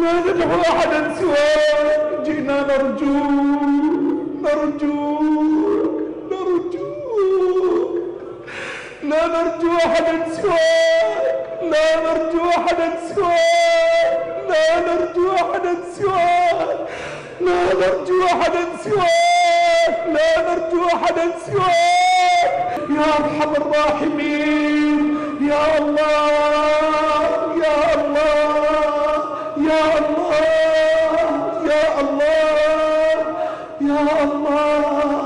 لا ندعو أحدا سواك، جئنا نرجوك، لا نرجو أحدا سواك، لا نرجو أحدا سواك، لا نرجو أحدا سواك، لا نرجو أحدا سواك، لا نرجو أحدا سواك يا أرحم الراحمين. يا الله يا الله يا الله يا الله يا الله